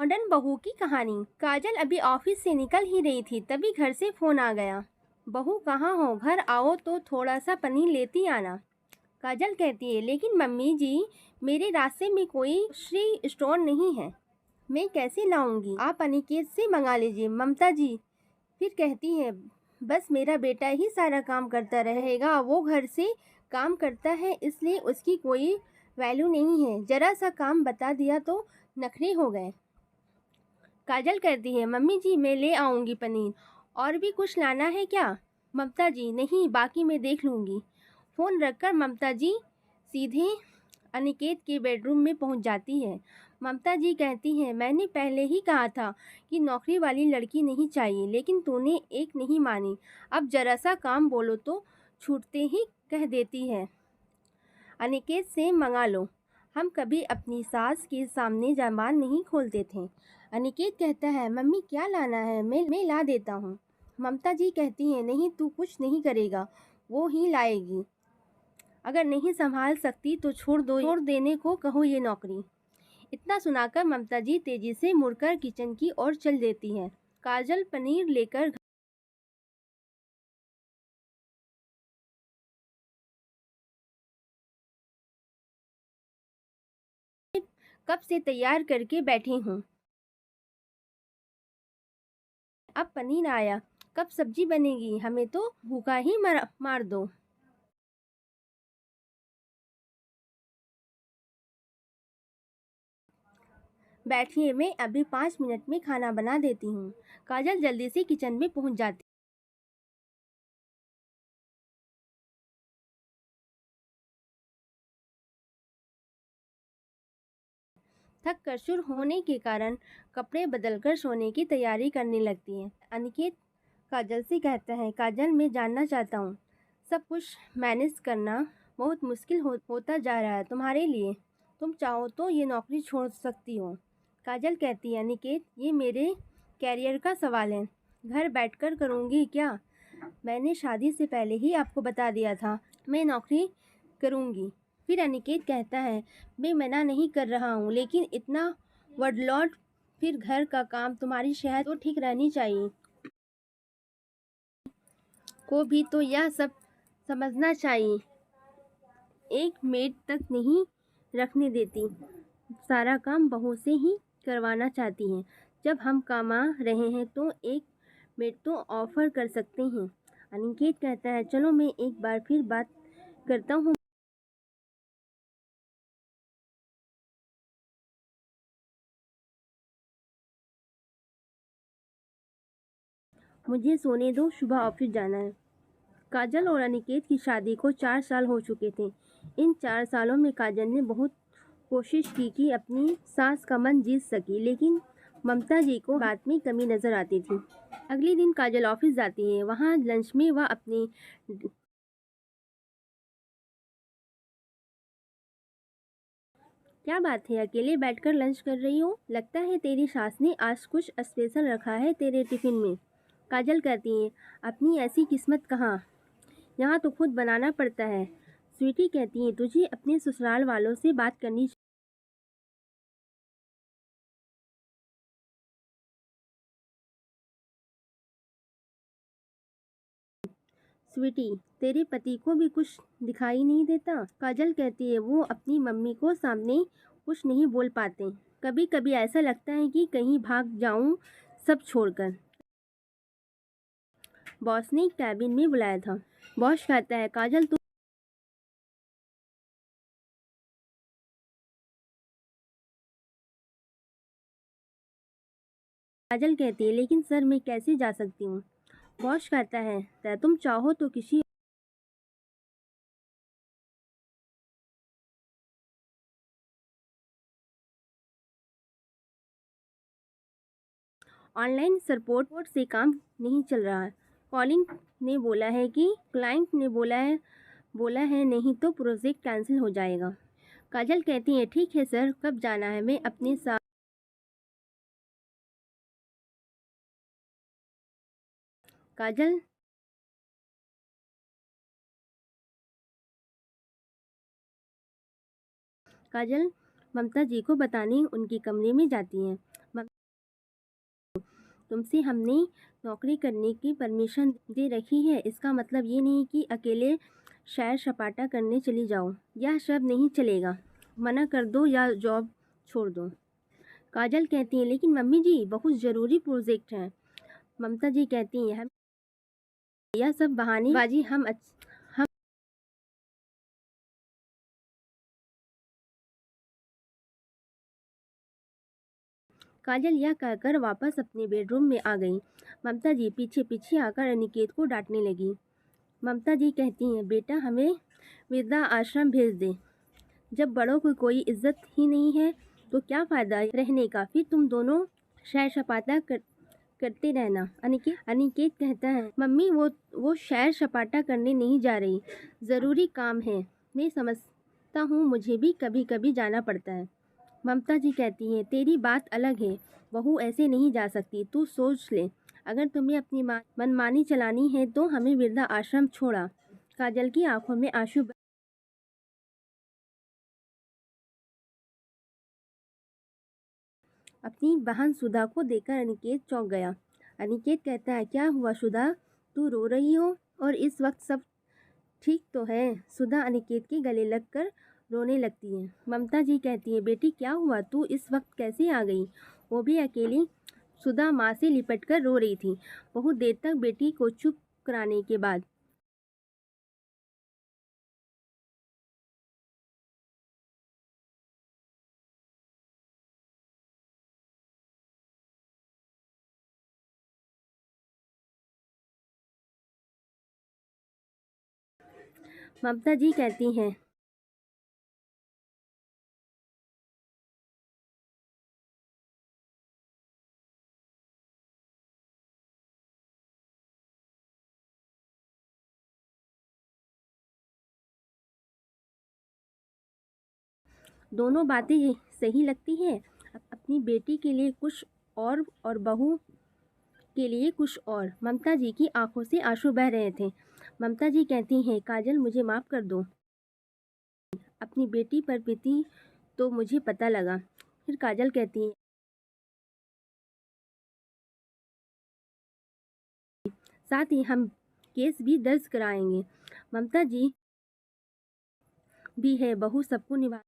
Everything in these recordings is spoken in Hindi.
मॉडर्न बहू की कहानी। काजल अभी ऑफिस से निकल ही रही थी, तभी घर से फोन आ गया। बहू कहाँ हो, घर आओ तो थोड़ा सा पनीर लेती आना। काजल कहती है, लेकिन मम्मी जी मेरे रास्ते में कोई ग्रोसरी स्टोर नहीं है, मैं कैसे लाऊंगी? आप अनिकेत से मंगा लीजिए। ममता जी फिर कहती है, बस मेरा बेटा ही सारा काम करता रहेगा, वो घर से काम करता है इसलिए उसकी कोई वैल्यू नहीं है, जरा सा काम बता दिया तो नखरे हो गए। काजल कहती है, मम्मी जी मैं ले आऊंगी पनीर, और भी कुछ लाना है क्या? ममता जी नहीं, बाकी मैं देख लूंगी। फोन रखकर ममता जी सीधे अनिकेत के बेडरूम में पहुंच जाती है। ममता जी कहती हैं, मैंने पहले ही कहा था कि नौकरी वाली लड़की नहीं चाहिए, लेकिन तूने एक नहीं मानी। अब जरा सा काम बोलो तो छूटते ही कह देती है, अनिकेत से मंगा लो। हम कभी अपनी सास के सामने जबान नहीं खोलते थे। अनिकेत कहता है, मम्मी क्या लाना है, मैं ला देता हूँ। ममता जी कहती हैं, नहीं तू कुछ नहीं करेगा, वो ही लाएगी। अगर नहीं संभाल सकती तो छोड़ देने को कहो ये नौकरी। इतना सुनाकर ममता जी तेजी से मुड़कर किचन की ओर चल देती है। काजल पनीर लेकर कब से तैयार करके बैठी हूँ, अब पनीर आया, कब सब्जी बनेगी, हमें तो भूखा ही मार दो। बैठिए, मैं अभी 5 मिनट में खाना बना देती हूँ। काजल जल्दी से किचन में पहुँच जाती। थक कर शुरू होने के कारण कपड़े बदलकर सोने की तैयारी करने लगती है। अनिकेत काजल से कहता है, काजल मैं जानना चाहता हूँ, सब कुछ मैनेज करना बहुत मुश्किल होता जा रहा है तुम्हारे लिए। तुम चाहो तो ये नौकरी छोड़ सकती हो। काजल कहती है, अनिकेत ये मेरे कैरियर का सवाल है, घर बैठकर करूँगी क्या? मैंने शादी से पहले ही आपको बता दिया था मैं नौकरी करूँगी। फिर अनिकेत कहता है, मैं मना नहीं कर रहा हूँ, लेकिन इतना वर्कलोड, फिर घर का काम, तुम्हारी सेहत तो ठीक रहनी चाहिए। को भी तो यह सब समझना चाहिए। एक मेड तक नहीं रखने देती, सारा काम बहू से ही करवाना चाहती हैं। जब हम कमा रहे हैं तो एक मेड तो ऑफर कर सकते हैं। अनिकेत कहता है, चलो मैं एक बार फिर बात करता हूँ। मुझे सोने दो, सुबह ऑफिस जाना है। काजल और अनिकेत की शादी को 4 साल हो चुके थे। इन 4 सालों में काजल ने बहुत कोशिश की कि अपनी सास का मन जीत सके, लेकिन ममता जी को बात में कमी नजर आती थी। अगले दिन काजल ऑफिस जाती है। वहाँ लंच में वह अपनी क्या बात है, अकेले बैठकर लंच कर रही हो? लगता है तेरी सास ने आज कुछ स्पेशल रखा है तेरे टिफिन में। काजल कहती है, अपनी ऐसी किस्मत कहाँ, यहाँ तो खुद बनाना पड़ता है। स्वीटी कहती है, तुझे अपने ससुराल वालों से बात करनी चाहिए। स्वीटी, तेरे पति को भी कुछ दिखाई नहीं देता? काजल कहती है, वो अपनी मम्मी को सामने कुछ नहीं बोल पाते। कभी कभी ऐसा लगता है कि कहीं भाग जाऊं सब छोड़कर। बॉस ने कैबिन में बुलाया था। बॉस कहता है, काजल तू। काजल कहती है, लेकिन सर मैं कैसे जा सकती हूँ? बॉस कहता है, तुम चाहो तो किसी। ऑनलाइन सपोर्ट से काम नहीं चल रहा है। कॉलिंग ने बोला है कि क्लाइंट ने बोला है नहीं तो प्रोजेक्ट कैंसिल हो जाएगा। काजल कहती है, ठीक है सर, कब जाना है? मैं अपने साथ। काजल काजल ममता जी को बताने उनके कमरे में जाती हैं। तुमसे हमने नौकरी करने की परमिशन दे रखी है, इसका मतलब ये नहीं कि अकेले सैर सपाटा करने चली जाओ। यह सब नहीं चलेगा, मना कर दो या जॉब छोड़ दो। काजल कहती है, लेकिन मम्मी जी बहुत ज़रूरी प्रोजेक्ट है। ममता जी कहती हैं, हम यह सब बहानेबाजी हम काजल यह कहकर वापस अपने बेडरूम में आ गई। ममता जी पीछे पीछे आकर अनिकेत को डांटने लगी। ममता जी कहती हैं, बेटा हमें वृद्धा आश्रम भेज दे। जब बड़ों को कोई इज्जत ही नहीं है तो क्या फ़ायदा रहने का, फिर तुम दोनों सैर सपाटा करते रहना। अनिकेत कहता है, मम्मी वो सैर सपाटा करने नहीं जा रही, ज़रूरी काम है। मैं समझता हूँ, मुझे भी कभी कभी जाना पड़ता है। ममता जी कहती हैं, तेरी बात अलग है, बहू ऐसे नहीं जा सकती, तू सोच ले। अगर तुम्हें अपनी मनमानी चलानी है तो हमें वृद्धा आश्रम छोड़ा। काजल की आंखों में आंसू अपनी बहन सुधा को देखकर अनिकेत चौंक गया। अनिकेत कहता है, क्या हुआ सुधा, तू रो रही हो? और इस वक्त सब ठीक तो है? सुधा अनिकेत के गले लगकर रोने लगती है। ममता जी कहती है, बेटी क्या हुआ, तू इस वक्त कैसे आ गई, वो भी अकेली? सुधा माँ से लिपट कर रो रही थी। बहुत देर तक बेटी को चुप कराने के बाद ममता जी कहती हैं, दोनों बातें सही लगती हैं, अपनी बेटी के लिए कुछ और बहू के लिए कुछ और। ममता जी की आंखों से आंसू बह रहे थे। ममता जी कहती हैं, काजल मुझे माफ़ कर दो, अपनी बेटी पर बीती तो मुझे पता लगा। फिर काजल कहती है, साथ ही हम केस भी दर्ज कराएंगे। ममता जी भी है, बहू सबको निभा।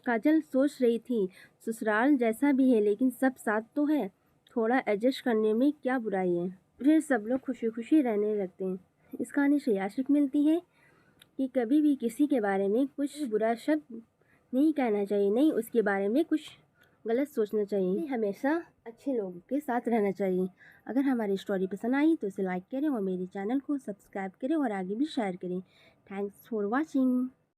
काजल सोच रही थी, ससुराल जैसा भी है लेकिन सब साथ तो है, थोड़ा एडजस्ट करने में क्या बुराई है। फिर सब लोग खुशी खुशी रहने लगते हैं। इस कहानी से यह सीख मिलती है कि कभी भी किसी के बारे में कुछ बुरा शब्द नहीं कहना चाहिए, नहीं उसके बारे में कुछ गलत सोचना चाहिए, हमेशा अच्छे लोगों के साथ रहना चाहिए। अगर हमारी स्टोरी पसंद आई तो इसे लाइक करें और मेरे चैनल को सब्सक्राइब करें और आगे भी शेयर करें। Thanks for watching.